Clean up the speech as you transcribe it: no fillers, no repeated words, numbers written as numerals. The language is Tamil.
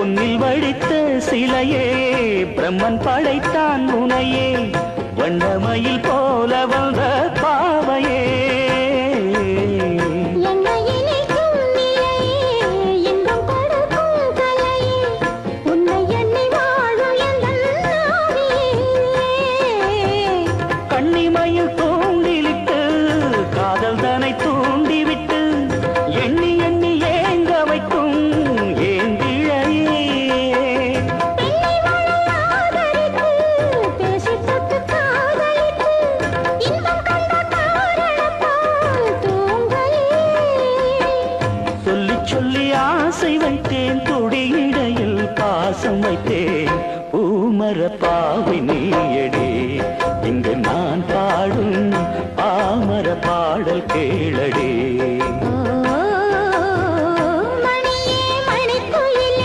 பொன்னில் வடித்த சிலையே பிரம்மன் படைத்தான் உனையே வண்ணமயில் போல வந்த பாவையே கண்ணிமையில் தூண்டிலிட்டு காதல் தனை தூண்டிவிட்டு எண்ணி எண்ணி ஏங்க வைக்கும் ஏந்திழையே சொல்லி சொல்லி ஆசை வைத்தேன் துடியிடையில் பாசம் வைத்தேன் பூமர பாவை நீயடி இங்கு நான் பாடும் பாமர பாடல் கேள